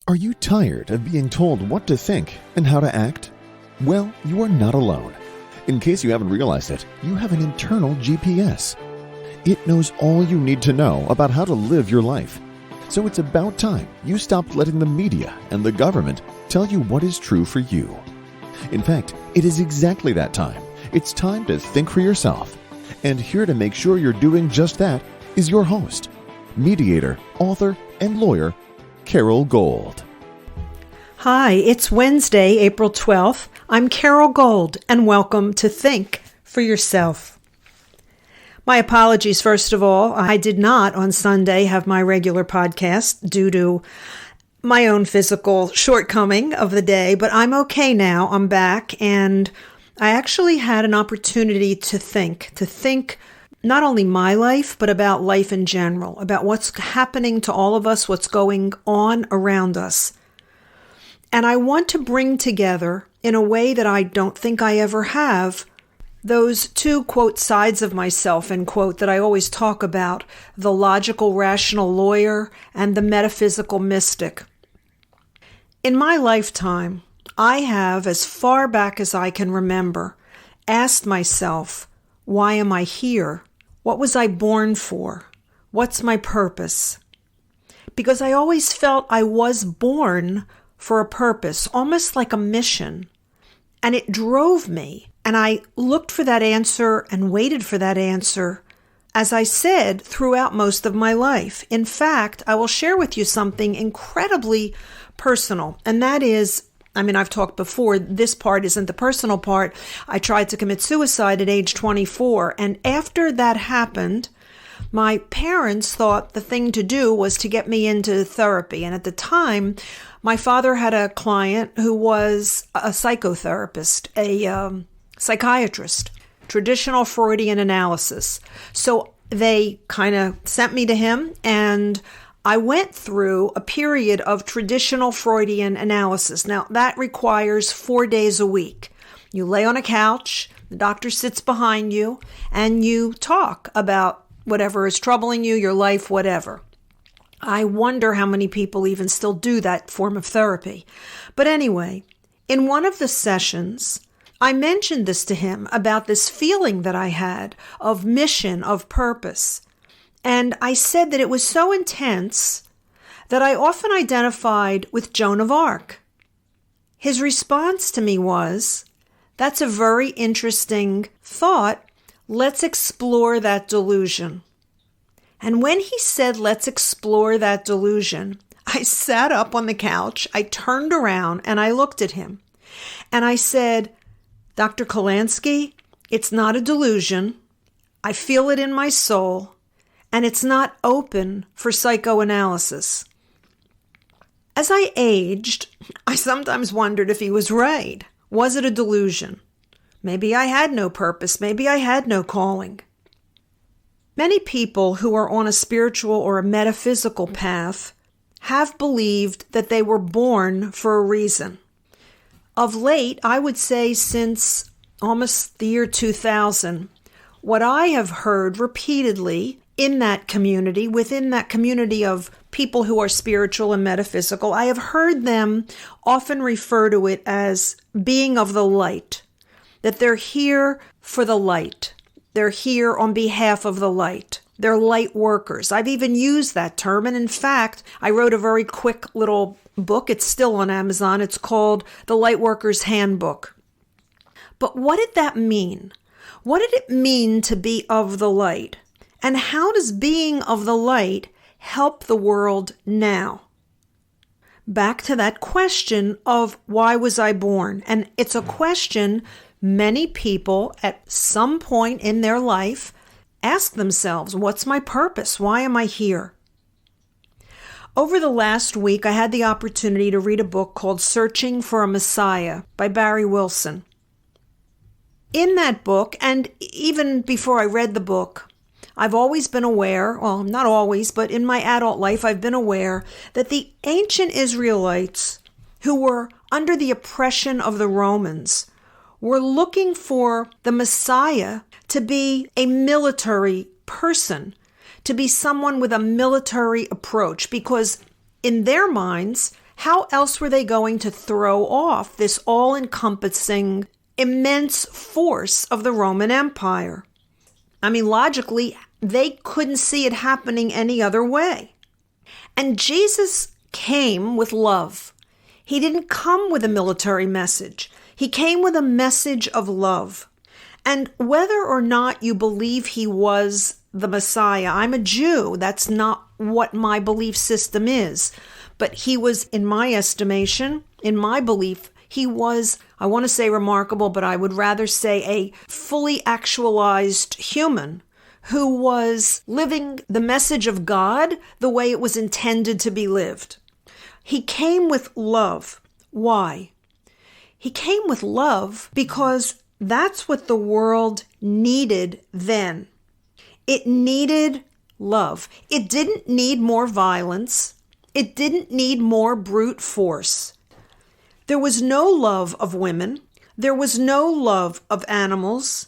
Are you tired of being told what to think and how to act? Well, you are not alone. In case you haven't realized it, you have an internal GPS. It knows all you need to know about how to live your life. So it's about time you stopped letting the media and the government tell you what is true for you. In fact, it is exactly that time. It's time to think for yourself. And here to make sure you're doing just that is your host, mediator, author, and lawyer, Carol Gold. Hi, it's Wednesday, April 12th. I'm Carol Gold, and welcome to Think for Yourself. My apologies, first of all. I did not on Sunday have my regular podcast due to my own physical shortcoming of the day, but I'm okay now. I'm back, and I actually had an opportunity to think not only my life, but about life in general, about what's happening to all of us, what's going on around us. And I want to bring together, in a way that I don't think I ever have, those two, quote, sides of myself, end quote, that I always talk about, the logical, rational lawyer and the metaphysical mystic. In my lifetime, I have, as far back as I can remember, asked myself, why am I here? What was I born for? What's my purpose? Because I always felt I was born for a purpose, almost like a mission. And it drove me. And I looked for that answer and waited for that answer, as I said, throughout most of my life. In fact, I will share with you something incredibly personal. And that is, I've talked before, this part isn't the personal part. I tried to commit suicide at age 24. And after that happened, my parents thought the thing to do was to get me into therapy. And at the time, my father had a client who was a psychotherapist, a psychiatrist, traditional Freudian analysis. So they kind of sent me to him, and I went through a period of traditional Freudian analysis. Now, that requires 4 days a week. You lay on a couch, the doctor sits behind you, and you talk about whatever is troubling you, your life, whatever. I wonder how many people even still do that form of therapy. But anyway, in one of the sessions, I mentioned this to him about this feeling that I had of mission, of purpose. And I said that it was so intense that I often identified with Joan of Arc. His response to me was, that's a very interesting thought. Let's explore that delusion. And when he said, let's explore that delusion, I sat up on the couch, I turned around, and I looked at him. And I said, Dr. Kolansky, it's not a delusion. I feel it in my soul. And it's not open for psychoanalysis. As I aged, I sometimes wondered if he was right. Was it a delusion? Maybe I had no purpose. Maybe I had no calling. Many people who are on a spiritual or a metaphysical path have believed that they were born for a reason. Of late, I would say since almost the year 2000, what I have heard repeatedly in that community, within that community of people who are spiritual and metaphysical, I have heard them often refer to it as being of the light, that they're here for the light. They're here on behalf of the light. They're light workers. I've even used that term. And in fact, I wrote a very quick little book. It's still on Amazon. It's called The Light Worker's Handbook. But what did that mean? What did it mean to be of the light? And how does being of the light help the world now? Back to that question of why was I born? And it's a question many people at some point in their life ask themselves, what's my purpose? Why am I here? Over the last week, I had the opportunity to read a book called Searching for a Messiah by Barry Wilson. In that book, and even before I read the book, I've always been aware, well, not always, but in my adult life, I've been aware that the ancient Israelites who were under the oppression of the Romans were looking for the Messiah to be a military person, to be someone with a military approach, because in their minds, How else were they going to throw off this all-encompassing, immense force of the Roman Empire? I mean, logically, they couldn't see it happening any other way. And Jesus came with love. He didn't come with a military message. He came with a message of love. And whether or not you believe he was the Messiah, I'm a Jew. That's not what my belief system is. But he was, in my estimation, in my belief, he was, I want to say remarkable, but I would rather say a fully actualized human who was living the message of God the way it was intended to be lived. He came with love. Why? He came with love because that's what the world needed then. It needed love. It didn't need more violence. It didn't need more brute force. There was no love of women. There was no love of animals.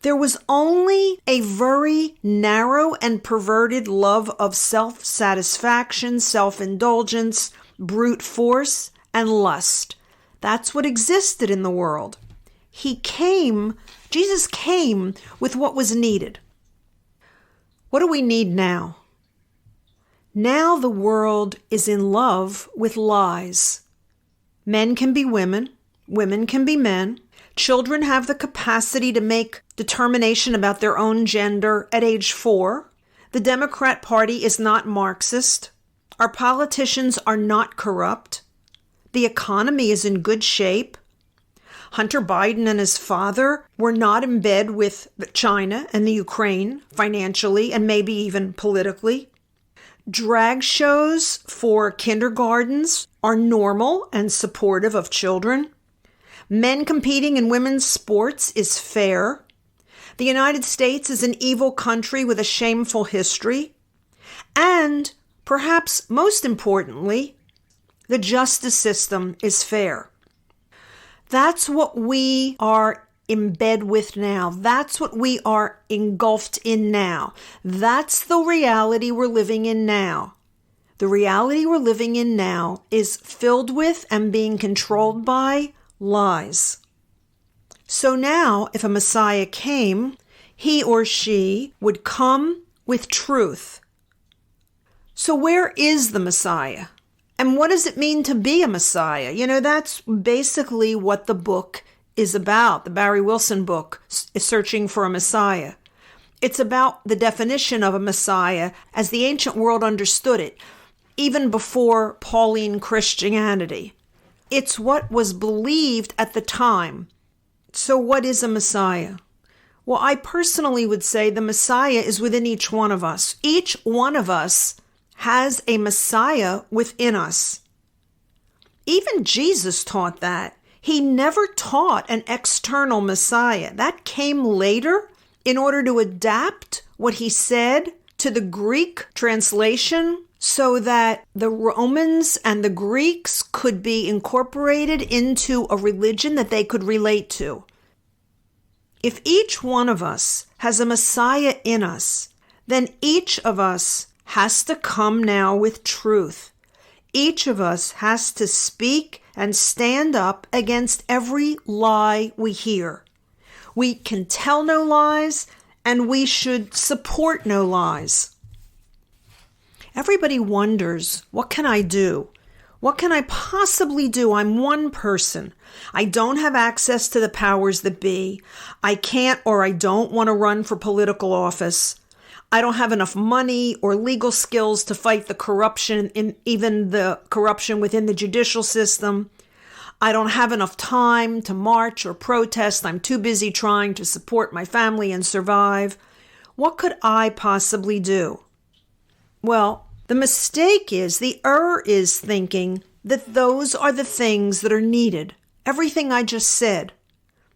There was only a very narrow and perverted love of self-satisfaction, self-indulgence, brute force, and lust. That's what existed in the world. Jesus came with what was needed. What do we need now? Now the world is in love with lies. Men can be women, women can be men. Children have the capacity to make determination about their own gender at age 4. The Democrat Party is not Marxist. Our politicians are not corrupt. The economy is in good shape. Hunter Biden and his father were not in bed with China and the Ukraine financially and maybe even politically. Drag shows for kindergartens are normal and supportive of children. Men competing in women's sports is fair. The United States is an evil country with a shameful history. And, perhaps most importantly, the justice system is fair. That's what we are in bed with now. That's what we are engulfed in now. That's the reality we're living in now. The reality we're living in now is filled with and being controlled by lies. So now, if a Messiah came, he or she would come with truth. So where is the Messiah? And what does it mean to be a Messiah? That's basically what the book is about. The Barry Wilson book is Searching for a Messiah. It's about the definition of a Messiah as the ancient world understood it, even before Pauline Christianity. It's what was believed at the time. So what is a Messiah? Well, I personally would say the Messiah is within each one of us. Each one of us has a Messiah within us. Even Jesus taught that. He never taught an external Messiah. That came later in order to adapt what he said to the Greek translation so that the Romans and the Greeks could be incorporated into a religion that they could relate to. If each one of us has a Messiah in us, then each of us has to come now with truth. Each of us has to speak and stand up against every lie we hear. We can tell no lies, and we should support no lies. Everybody wonders, what can I do? What can I possibly do? I'm one person. I don't have access to the powers that be. I can't or I don't want to run for political office. I don't have enough money or legal skills to fight the corruption, even the corruption within the judicial system. I don't have enough time to march or protest. I'm too busy trying to support my family and survive. What could I possibly do? Well, the mistake is, the error is thinking that those are the things that are needed. Everything I just said.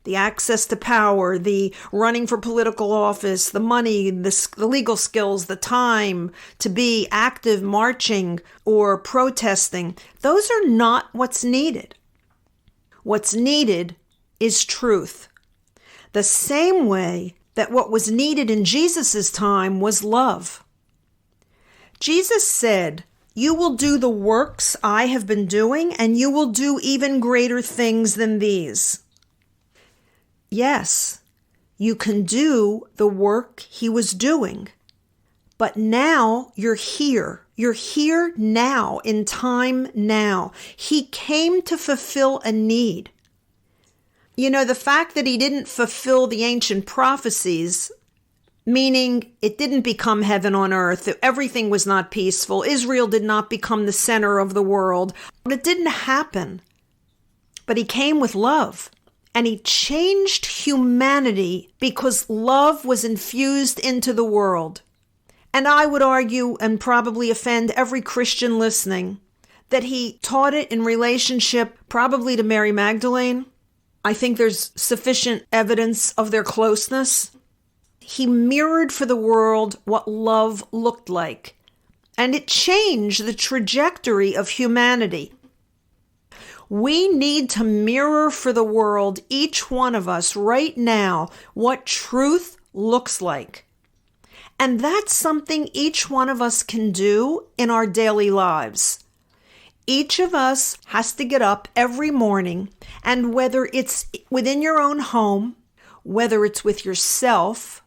The access to power, the running for political office, the money, the legal skills, the time to be active marching or protesting. Those are not what's needed. What's needed is truth. The same way that what was needed in Jesus' time was love. Jesus said You will do the works I have been doing, and you will do even greater things than these. Yes, you can do the work he was doing. But now you're here. You're here now, in time now. He came to fulfill a need. You know, the fact that he didn't fulfill the ancient prophecies, meaning it didn't become heaven on earth, that everything was not peaceful, Israel did not become the center of the world, but it didn't happen. But he came with love, and he changed humanity because love was infused into the world. And I would argue, and probably offend every Christian listening, that he taught it in relationship probably to Mary Magdalene. I think there's sufficient evidence of their closeness. He mirrored for the world what love looked like, and it changed the trajectory of humanity. We need to mirror for the world, each one of us right now, what truth looks like. And that's something each one of us can do in our daily lives. Each of us has to get up every morning, and whether it's within your own home, whether it's with yourself,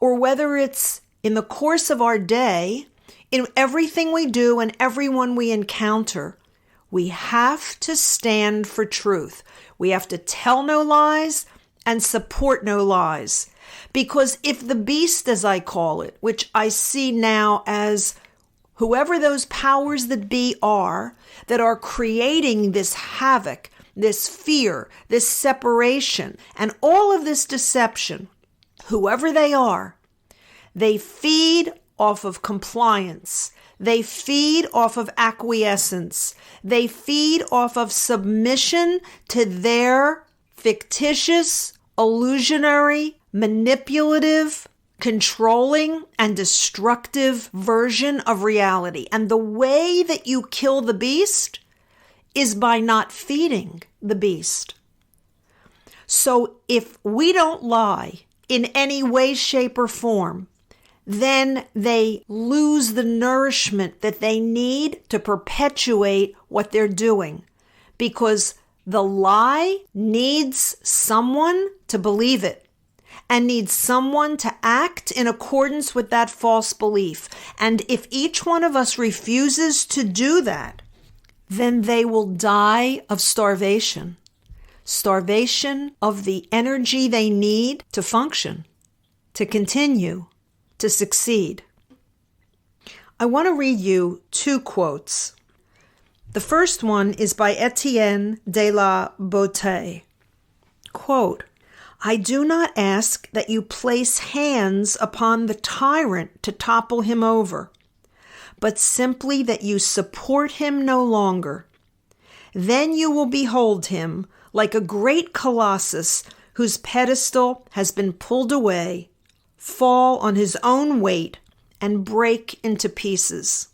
or whether it's in the course of our day, in everything we do and everyone we encounter, we have to stand for truth. We have to tell no lies and support no lies. Because if the beast, as I call it, which I see now as whoever those powers that be are, that are creating this havoc, this fear, this separation, and all of this deception, whoever they are, they feed off of compliance. They feed off of acquiescence. They feed off of submission to their fictitious, illusionary, manipulative, controlling, and destructive version of reality. And the way that you kill the beast is by not feeding the beast. So if we don't lie in any way, shape, or form, then they lose the nourishment that they need to perpetuate what they're doing, because the lie needs someone to believe it and needs someone to act in accordance with that false belief. And if each one of us refuses to do that, then they will die of starvation. Starvation of the energy they need to function, to continue, to succeed. I want to read you two quotes. The first one is by Etienne de la Boetie. Quote, "I do not ask that you place hands upon the tyrant to topple him over, but simply that you support him no longer. Then you will behold him like a great colossus whose pedestal has been pulled away, fall on his own weight, and break into pieces."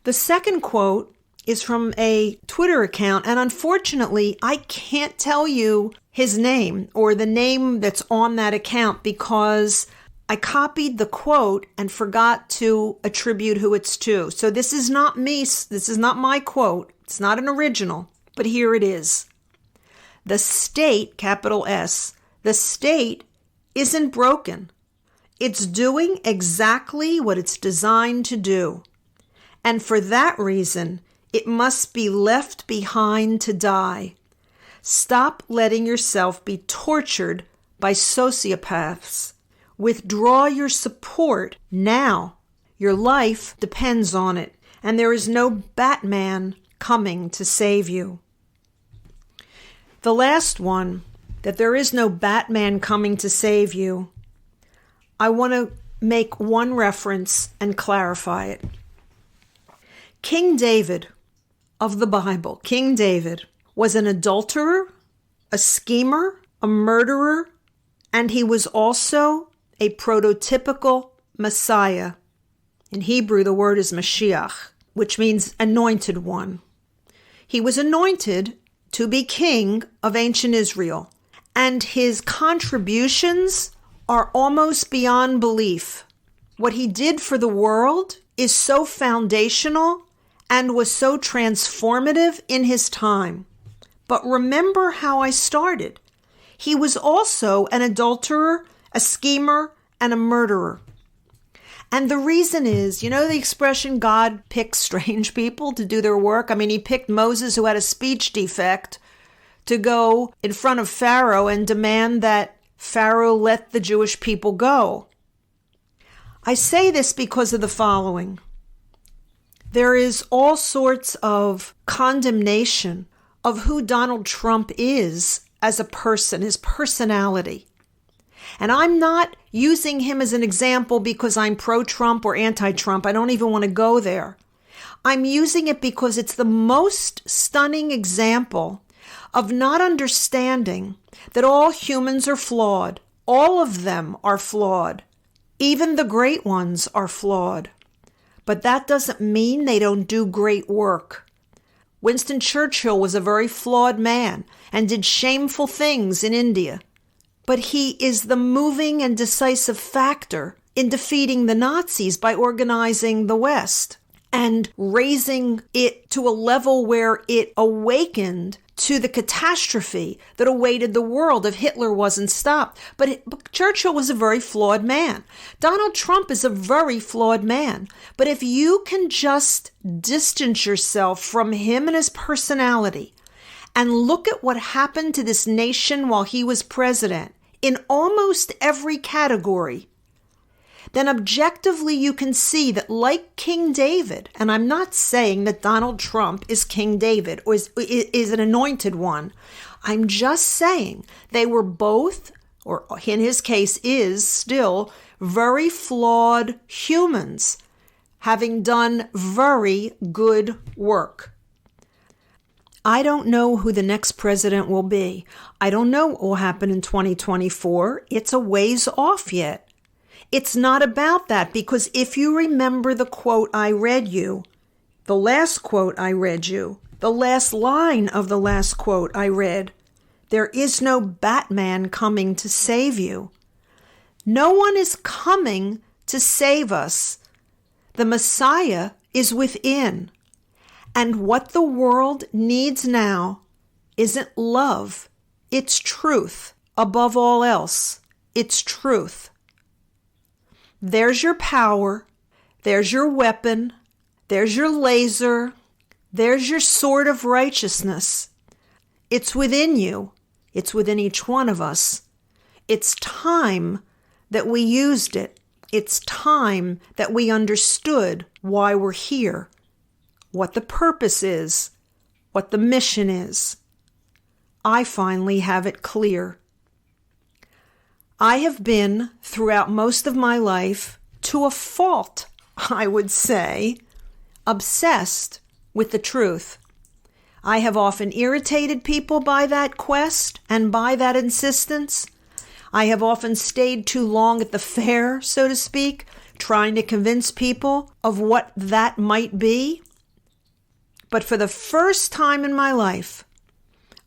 The second quote is from a Twitter account, and unfortunately, I can't tell you his name or the name that's on that account because I copied the quote and forgot to attribute who it's to. So this is not me. This is not my quote. It's not an original, but here it is. The state, capital S, the state isn't broken. It's doing exactly what it's designed to do. And for that reason, it must be left behind to die. Stop letting yourself be tortured by sociopaths. Withdraw your support now. Your life depends on it, and there is no Batman coming to save you. The last one, that there is no Batman coming to save you, I want to make one reference and clarify it. King David of the Bible, King David, was an adulterer, a schemer, a murderer, and he was also a prototypical Messiah. In Hebrew, the word is Mashiach, which means anointed one. He was anointed to be king of ancient Israel, and his contributions are almost beyond belief. What he did for the world is so foundational and was so transformative in his time. But remember how I started. He was also an adulterer, a schemer, and a murderer. And the reason is, you know the expression, God picks strange people to do their work? I mean, he picked Moses, who had a speech defect, to go in front of Pharaoh and demand that Pharaoh let the Jewish people go. I say this because of the following. There is all sorts of condemnation of who Donald Trump is as a person, his personality. And I'm not using him as an example because I'm pro-Trump or anti-Trump. I don't even want to go there. I'm using it because it's the most stunning example of not understanding that all humans are flawed. All of them are flawed. Even the great ones are flawed. But that doesn't mean they don't do great work. Winston Churchill was a very flawed man and did shameful things in India. But he is the moving and decisive factor in defeating the Nazis by organizing the West and raising it to a level where it awakened to the catastrophe that awaited the world if Hitler wasn't stopped. But Churchill was a very flawed man. Donald Trump is a very flawed man. But if you can just distance yourself from him and his personality and look at what happened to this nation while he was president in almost every category, then objectively you can see that like King David, and I'm not saying that Donald Trump is King David or is an anointed one. I'm just saying they were both, or in his case is still, very flawed humans, having done very good work. I don't know who the next president will be. I don't know what will happen in 2024. It's a ways off yet. It's not about that, because if you remember the quote I read you, the last quote I read you, the last line of the last quote I read, there is no Batman coming to save you. No one is coming to save us. The Messiah is within. And what the world needs now isn't love. It's truth. Above all else, it's truth. There's your power. There's your weapon. There's your laser. There's your sword of righteousness. It's within you. It's within each one of us. It's time that we used it. It's time that we understood why we're here, what the purpose is, what the mission is. I finally have it clear. I have been, throughout most of my life, to a fault, I would say, obsessed with the truth. I have often irritated people by that quest and by that insistence. I have often stayed too long at the fair, so to speak, trying to convince people of what that might be. But for the first time in my life,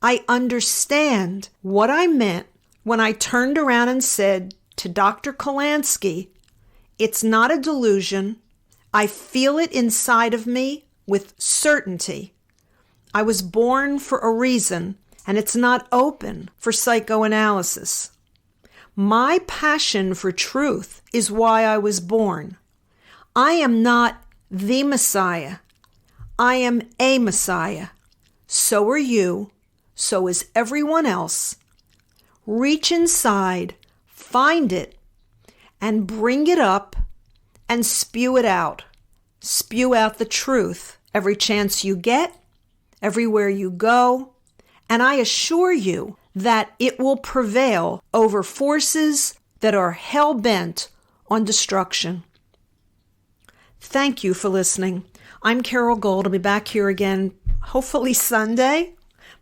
I understand what I meant when I turned around and said to Dr. Kalansky, it's not a delusion. I feel it inside of me with certainty. I was born for a reason, and it's not open for psychoanalysis. My passion for truth is why I was born. I am not the Messiah. I am a Messiah. So are you. So is everyone else. Reach inside, find it, and bring it up and spew it out. Spew out the truth every chance you get, everywhere you go, and I assure you that it will prevail over forces that are hell-bent on destruction. Thank you for listening. I'm Carol Gold. I'll be back here again, hopefully Sunday,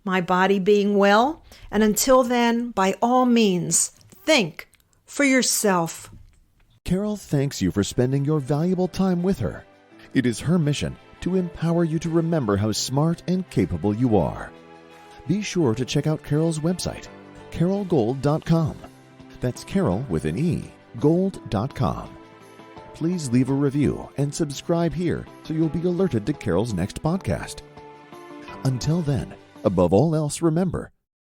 my body being well. And until then, by all means, think for yourself. Carol thanks you for spending your valuable time with her. It is her mission to empower you to remember how smart and capable you are. Be sure to check out Carol's website, carolgold.com. That's Carol with an E, gold.com. please leave a review and subscribe here so you'll be alerted to Carol's next podcast. Until then, above all else, remember,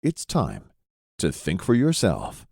it's time to think for yourself.